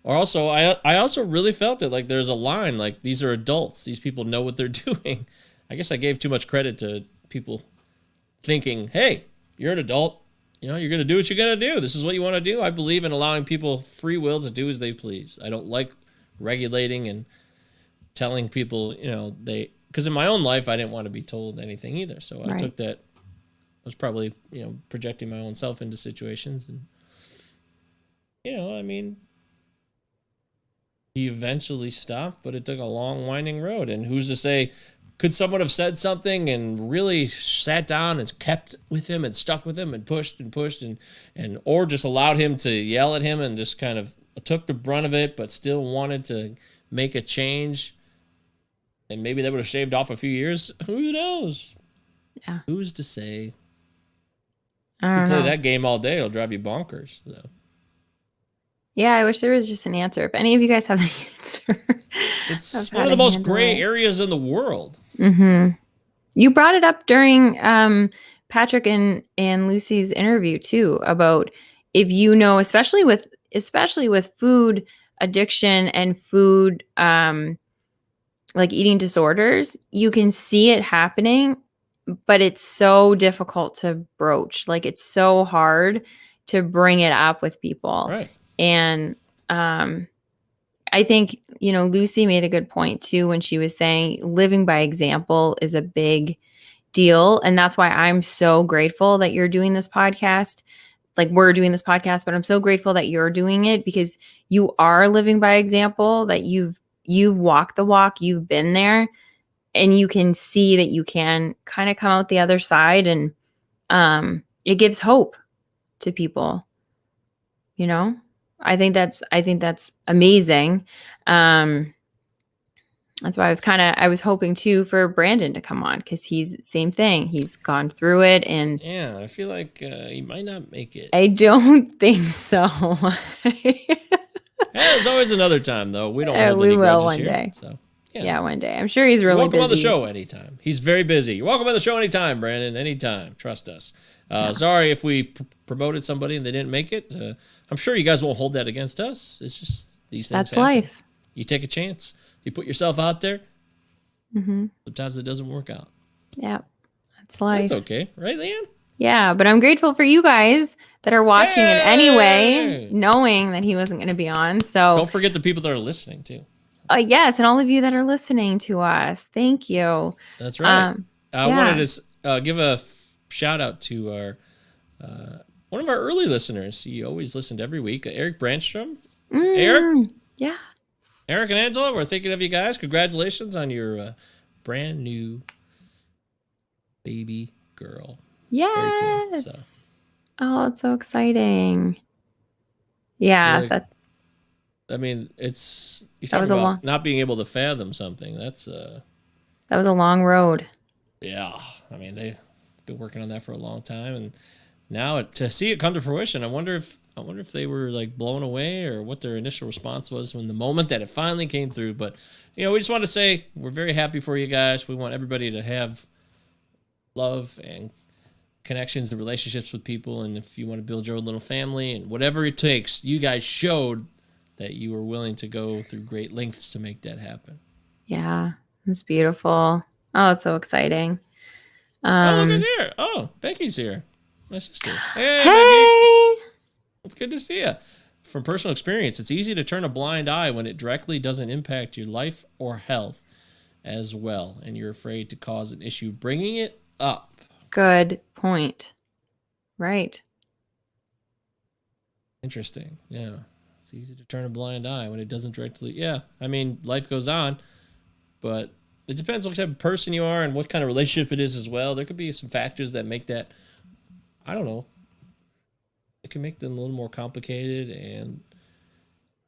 Or also, I also really felt it. Like there's a line. Like these are adults. These people know what they're doing. I guess I gave too much credit to people thinking, hey, you're an adult. You're going to do what you're going to do. This is what you want to do. I believe in allowing people free will to do as they please. I don't like regulating and telling people, because in my own life, I didn't want to be told anything either. So I took that. I was probably, projecting my own self into situations. And, I mean, he eventually stopped, but it took a long, winding road. And who's to say, could someone have said something and really sat down and kept with him and stuck with him and pushed and or just allowed him to yell at him and just kind of took the brunt of it, but still wanted to make a change? And maybe they would have shaved off a few years. Who knows? Yeah. Who's to say? I don't You play know. that game all day, it'll drive you bonkers. So. Yeah, I wish there was just an answer. If any of you guys have the answer. It's one of the most gray areas in the world. Mm-hmm. You brought it up during Patrick and Lucy's interview too, about if especially with food addiction and food like eating disorders, you can see it happening, but it's so difficult to broach. Like it's so hard to bring it up with people. Right. And I think, Lucy made a good point too when she was saying living by example is a big deal. And that's why I'm so grateful that you're doing this podcast. Like we're doing this podcast, but I'm so grateful that you're doing it because you are living by example, that you've walked the walk, you've been there, and you can see that you can kind of come out the other side, and it gives hope to people. I think that's amazing. That's why I was hoping too for Brandon to come on, because he's same thing. He's gone through it, and yeah, I feel like he might not make it. I don't think so. There's always another time, though. We don't hold any grudges one here, day. So yeah, one day. I'm sure he's really welcome busy. on the show anytime. He's very busy. You're welcome on the show anytime, Brandon. Anytime. Trust us. Sorry if we promoted somebody and they didn't make it. I'm sure you guys won't hold that against us. It's just these things. That's happen. life. You take a chance. You put yourself out there. Mm-hmm. Sometimes it doesn't work out. Yeah, that's life. That's okay, right, Leanne? Yeah, but I'm grateful for you guys that are watching it anyway, knowing that he wasn't going to be on. So don't forget the people that are listening too. Yes, and all of you that are listening to us, thank you. That's right. I wanted to give a shout out to our one of our early listeners. He always listened every week, Eric Brandstrom. Eric? Yeah. Eric and Angela, we're thinking of you guys. Congratulations on your brand new baby girl. Yes. Very cool, Oh, it's so exciting. Yeah. Really, I mean, it's you That talk was about not being able to fathom something. That's that was a long road. Yeah, I mean they've been working on that for a long time, and now to see it come to fruition, I wonder if they were like blown away or what their initial response was when the moment that it finally came through. But we just want to say we're very happy for you guys. We want everybody to have love and connections and relationships with people, and if you want to build your own little family and whatever it takes, you guys showed that you were willing to go through great lengths to make that happen. Yeah, it's beautiful. Oh, it's so exciting. Oh, look who's Um, here. Oh, Becky's here. My sister. Hey, Becky. hey, It's good to see you. From personal experience, it's easy to turn a blind eye when it directly doesn't impact your life or health as well, and you're afraid to cause an issue bringing it up. good point. Right. Interesting. Yeah. It's easy to turn a blind eye when it doesn't directly. Yeah. I mean, life goes on, but it depends what type of person you are and what kind of relationship it is as well. There could be some factors that make that, I don't know, it can make them a little more complicated. And,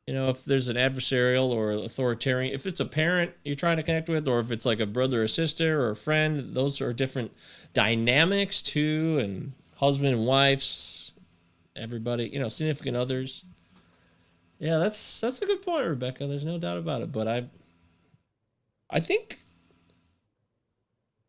if there's an adversarial or authoritarian, if it's a parent you're trying to connect with, or if it's like a brother or sister or a friend, those are different dynamics too. And husband and wives, everybody, significant others. Yeah, that's a good point, Rebecca. There's no doubt about it. But I think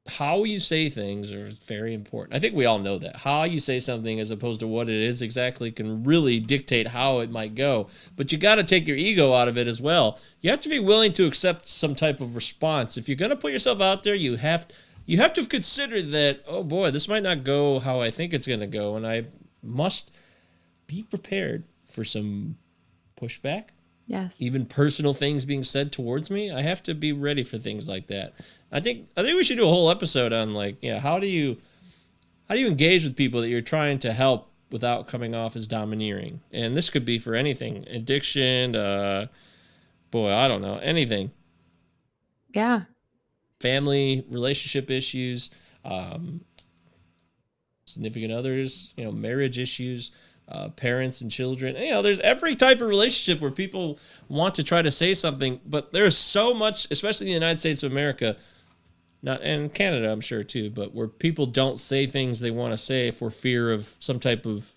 how you say things are very important. I think we all know that. How you say something as opposed to what it is exactly can really dictate how it might go. But you got to take your ego out of it as well. You have to be willing to accept some type of response. If you're going to put yourself out there, you have to consider that, oh boy, this might not go how I think it's going to go, and I must be prepared for some pushback. Yes. Even personal things being said towards me. I have to be ready for things like that. I think we should do a whole episode on how do you engage with people that you're trying to help without coming off as domineering. And this could be for anything. Addiction, I don't know, anything. Yeah. Family, relationship issues, significant others, marriage issues, parents and children. There's every type of relationship where people want to try to say something, but there's so much, especially in the United States of America, not and Canada, I'm sure too, but where people don't say things they want to say for fear of some type of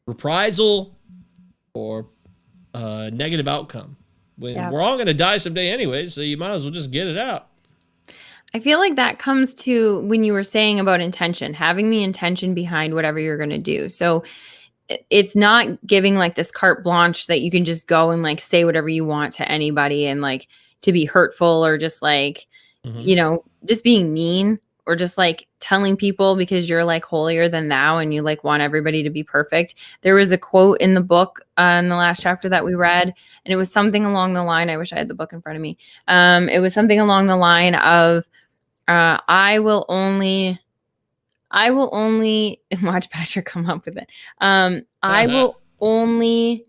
reprisal or negative outcome. When we're all going to die someday anyway, so you might as well just get it out. I feel like that comes to when you were saying about intention, having the intention behind whatever you're going to do. So it's not giving like this carte blanche that you can just go and like say whatever you want to anybody and like to be hurtful or just like, just being mean or just like telling people because you're like holier than thou and you like want everybody to be perfect. There was a quote in the book in the last chapter that we read, and it was something along the line. I wish I had the book in front of me. It was something along the line of, I will only watch Patrick come up with it. I will only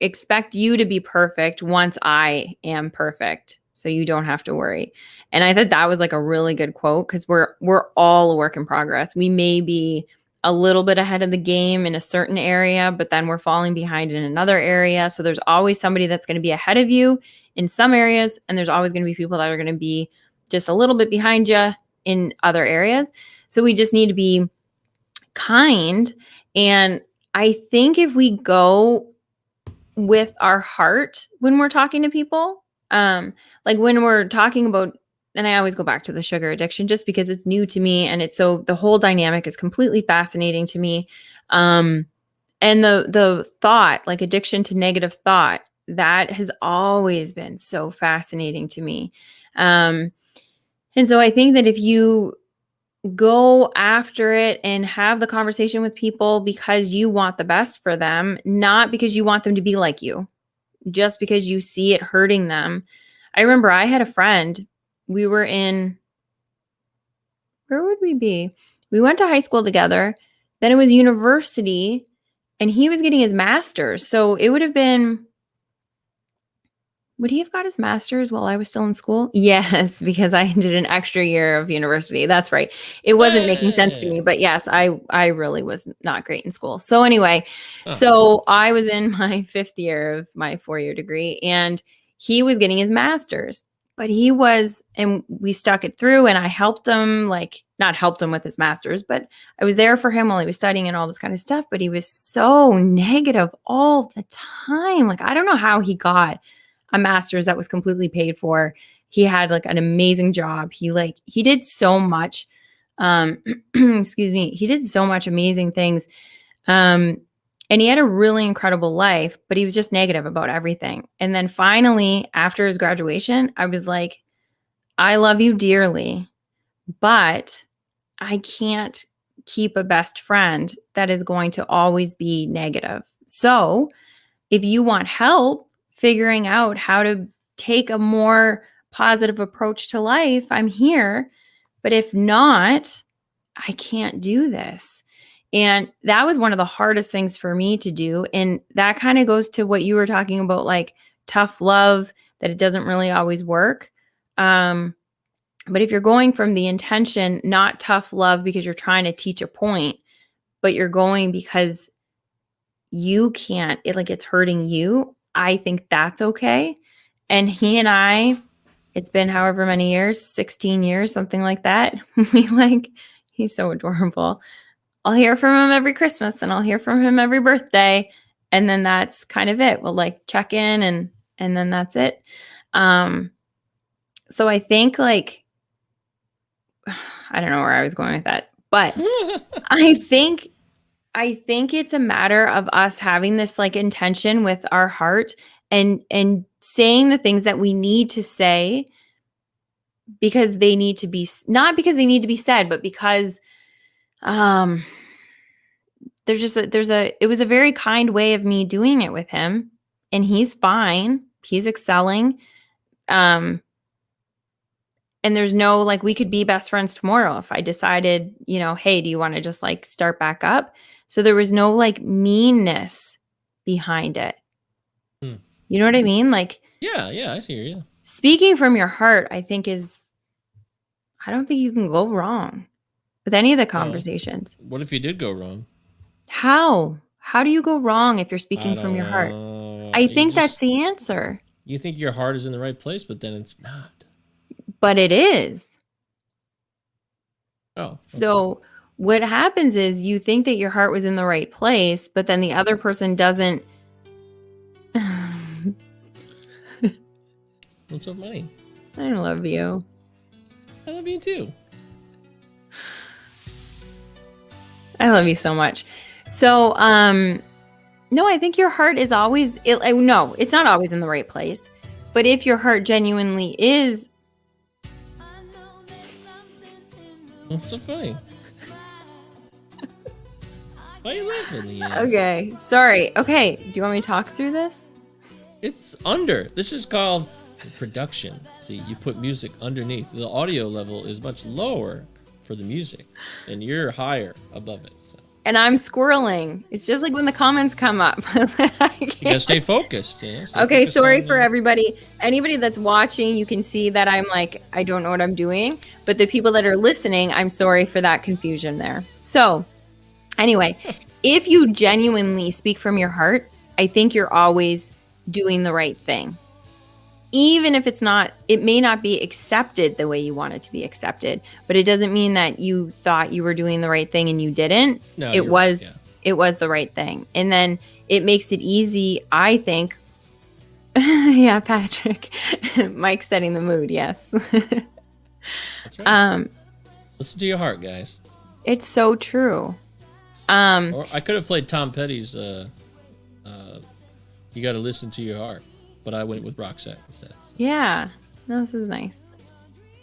expect you to be perfect once I am perfect. So you don't have to worry. And I thought that was like a really good quote because we're all a work in progress. We may be a little bit ahead of the game in a certain area, but then we're falling behind in another area. So there's always somebody that's going to be ahead of you in some areas, and there's always going to be people that are going to be just a little bit behind you in other areas. So we just need to be kind. And I think if we go with our heart when we're talking to people, like when we're talking about, and I always go back to the sugar addiction just because it's new to me and it's so the whole dynamic is completely fascinating to me. And the thought, like addiction to negative thought, that has always been so fascinating to me. And so I think that if you go after it and have the conversation with people because you want the best for them, not because you want them to be like you, just because you see it hurting them. I remember I had a friend, we were in, where would we be? We went to high school together. Then it was university and he was getting his master's. So it would have been, would he have got his master's while I was still in school? Yes, because I did an extra year of university. That's right. It wasn't making sense to me, but yes, I really was not great in school. So anyway, so I was in my 5th year of my 4-year degree and he was getting his master's, but he was, and we stuck it through and I helped him, like not helped him with his master's, but I was there for him while he was studying and all this kind of stuff, but he was so negative all the time. Like, I don't know how he got a master's that was completely paid for. He had like an amazing job. He did so much, excuse me. He did so much amazing things. And he had a really incredible life, but he was just negative about everything. And then finally, after his graduation, I was like, I love you dearly, but I can't keep a best friend that is going to always be negative. So if you want help figuring out how to take a more positive approach to life, I'm here. But if not, I can't do this. And that was one of the hardest things for me to do. And that kind of goes to what you were talking about, like tough love, that it doesn't really always work. But if you're going from the intention, not tough love because you're trying to teach a point, but you're going because you can't, it's hurting you, I think that's okay. And he and I, it's been however many years, 16 years, something like that. He's so adorable. I'll hear from him every Christmas and I'll hear from him every birthday. And then that's kind of it. We'll check in and then that's it. So I think I don't know where I was going with that, but I think it's a matter of us having this intention with our heart and saying the things that we need to say because they need to be, not because they need to be said, but because it was a very kind way of me doing it with him, and he's fine. He's excelling. And there's no, we could be best friends tomorrow if I decided, hey, do you want to just start back up? So there was no meanness behind it. You know what I mean? Yeah, I see you. Speaking from your heart, I don't think you can go wrong with any of the conversations. What if you did go wrong? How? How do you go wrong if you're speaking from your heart? I think that's the answer. You think your heart is in the right place, but then it's not. But it is. Oh. Okay. So what happens is you think that your heart was in the right place, but then the other person doesn't. What's so funny? I love you. I love you too. I love you so much. So, no, I think your heart is always, no, it's not always in the right place. But if your heart genuinely is. What's so funny? Why are you laughing, Leanne? Okay, sorry. Okay, do you want me to talk through this? It's under. This is called production. See, you put music underneath. The audio level is much lower for the music, and you're higher above it. So. And I'm squirreling. It's just like when the comments come up. You gotta stay focused. Yeah? Okay, sorry for everybody. Anybody that's watching, you can see that I'm I don't know what I'm doing. But the people that are listening, I'm sorry for that confusion there. So, anyway, if you genuinely speak from your heart, I think you're always doing the right thing. Even if it may not be accepted the way you want it to be accepted, but it doesn't mean that you thought you were doing the right thing and you didn't. No, it was, right, yeah. It was the right thing. And then it makes it easy, I think. Yeah, Patrick. Mike's setting the mood. Yes. That's right. Listen to your heart, guys. It's so true. Or I could have played Tom Petty's, You Got to Listen to Your Heart. But I went with Roxette instead. So. Yeah. No, this is nice.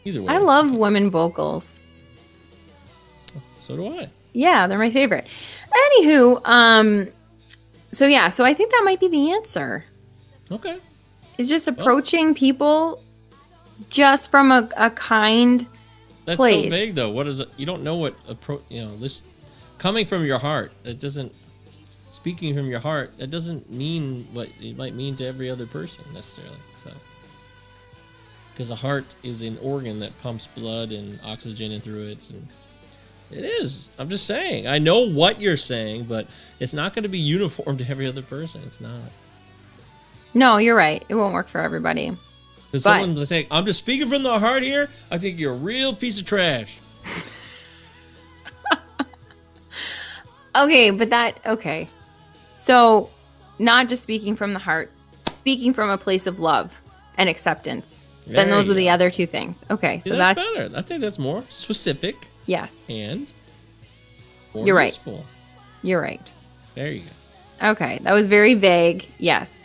Either way. I love women vocals. So do I. Yeah, they're my favorite. Anywho, so I think that might be the answer. Okay. It's just approaching people just from a kind that's place. So vague, though. What is it? You don't know what this coming from your heart. It doesn't. Speaking from your heart, that doesn't mean what it might mean to every other person necessarily. So, because the heart is an organ that pumps blood and oxygen in through it, and it is. I'm just saying. I know what you're saying, but it's not going to be uniform to every other person. It's not. No, you're right. It won't work for everybody. If someone's saying, "I'm just speaking from the heart here," I think you're a real piece of trash. Okay. So, not just speaking from the heart, speaking from a place of love and acceptance. Then those are the other two things. Okay, so that's better. I think that's more specific. Yes. And more You're useful. Right. You're right. There you go. Okay, that was very vague. Yes.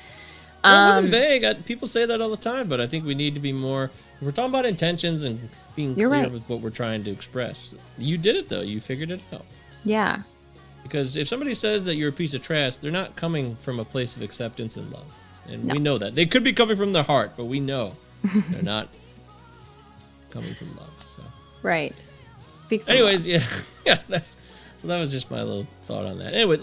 It wasn't vague. People say that all the time, but I think we need to be more We're talking about intentions and being You're clear right. with what we're trying to express. You did it, though. You figured it out. Yeah. Because if somebody says that you're a piece of trash, they're not coming from a place of acceptance and love. And we know that. They could be coming from their heart, but we know they're not coming from love. So. Right. Speak for Anyways, love. yeah. So that was just my little thought on that. Anyway,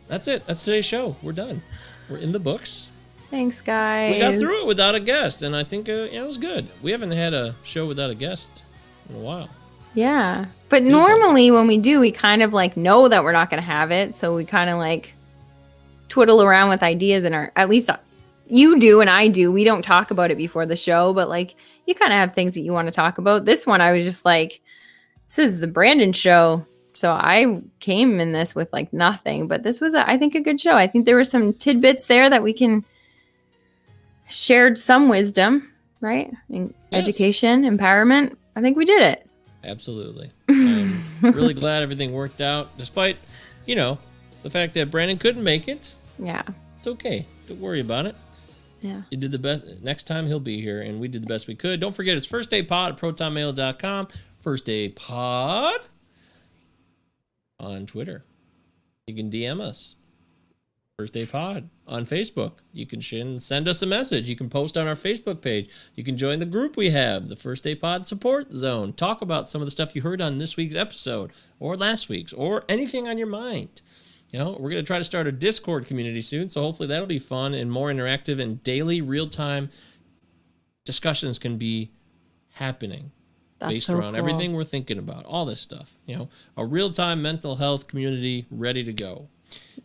that's it. That's today's show. We're done. We're in the books. Thanks, guys. We got through it without a guest, and I think it was good. We haven't had a show without a guest in a while. Yeah. But normally when we do, we kind of like know that we're not going to have it. So we kind of like twiddle around with ideas in our, at least you do and I do. We don't talk about it before the show, but like you kind of have things that you want to talk about. This one, I was just like, this is the Brandon show. So I came in this with like nothing, but this was, I think, a good show. I think there were some tidbits there that we can shared some wisdom, right? And education, empowerment. I think we did it. Absolutely. I'm really glad everything worked out, despite, the fact that Brandon couldn't make it. Yeah. It's okay. Don't worry about it. Yeah. You did the best. Next time he'll be here, and we did the best we could. Don't forget, it's firstdaypod@protonmail.com. Firstdaypod on Twitter. You can DM us. First Day Pod on Facebook. You can send us a message. You can post on our Facebook page. You can join the group we have, the First Day Pod Support Zone. Talk about some of the stuff you heard on this week's episode or last week's or anything on your mind. We're going to try to start a Discord community soon, so hopefully that'll be fun and more interactive, and daily real-time discussions can be happening. That's based so around cool. everything we're thinking about, all this stuff. A real-time mental health community ready to go.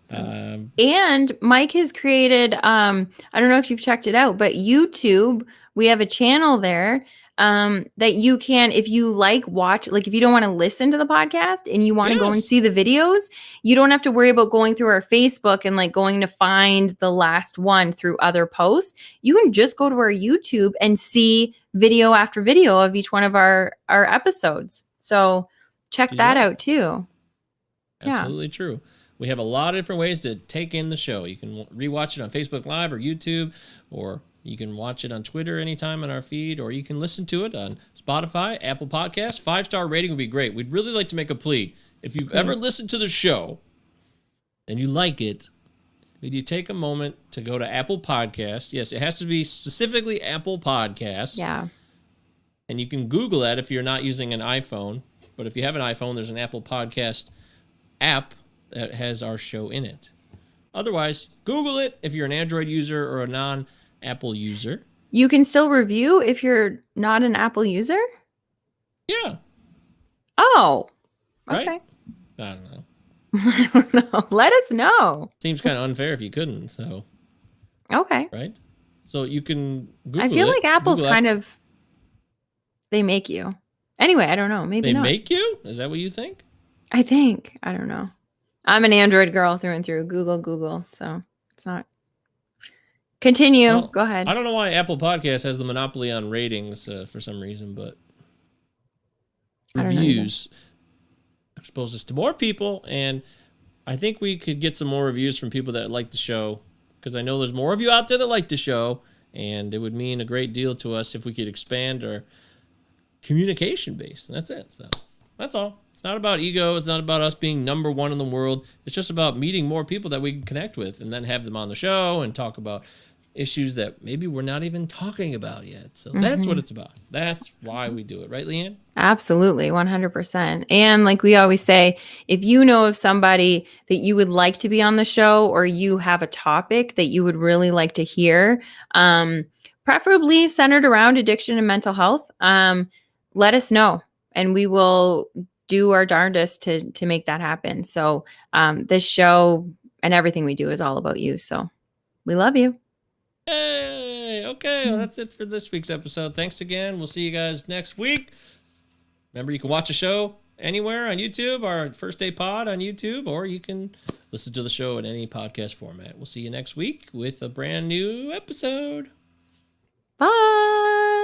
And Mike has created, I don't know if you've checked it out, but YouTube, we have a channel there that you can, if you watch, if you don't want to listen to the podcast and you want to go and see the videos, you don't have to worry about going through our Facebook and going to find the last one through other posts. You can just go to our YouTube and see video after video of each one of our episodes. So check that out too. Absolutely true. We have a lot of different ways to take in the show. You can rewatch it on Facebook Live or YouTube, or you can watch it on Twitter anytime on our feed, or you can listen to it on Spotify, Apple Podcasts. 5-star rating would be great. We'd really like to make a plea. If you've ever listened to the show and you like it, would you take a moment to go to Apple Podcasts? Yes, it has to be specifically Apple Podcasts. Yeah. And you can Google that if you're not using an iPhone. But if you have an iPhone, there's an Apple Podcast app that has our show in it. Otherwise, Google it if you're an Android user or a non-Apple user. You can still review if you're not an Apple user? Yeah. Oh. Right? Okay. I don't know. I don't know. Let us know. Seems kind of unfair if you couldn't, so. Okay. Right? So you can Google it. I feel like Apple's Google kind of, they make you. Anyway, I don't know. Maybe not. They make you? Is that what you think? I think. I don't know. I'm an Android girl through and through. Google. So it's not. Continue. Well, Go ahead. I don't know why Apple Podcast has the monopoly on ratings for some reason, but reviews expose us to more people, and I think we could get some more reviews from people that like the show, because I know there's more of you out there that like the show, and it would mean a great deal to us if we could expand our communication base. And that's it. So that's all. It's not about ego. It's not about us being number one in the world. It's just about meeting more people that we can connect with and then have them on the show and talk about issues that maybe we're not even talking about yet. So that's what it's about. That's why we do it. Right, Leanne? Absolutely. 100%. And like we always say, if you know of somebody that you would like to be on the show, or you have a topic that you would really like to hear, preferably centered around addiction and mental health, let us know, and we will do our darndest to make that happen. So this show and everything we do is all about you. So we love you. Hey, okay. Well, that's it for this week's episode. Thanks again. We'll see you guys next week. Remember, you can watch the show anywhere on YouTube, our First Day Pod on YouTube, or you can listen to the show in any podcast format. We'll see you next week with a brand new episode. Bye.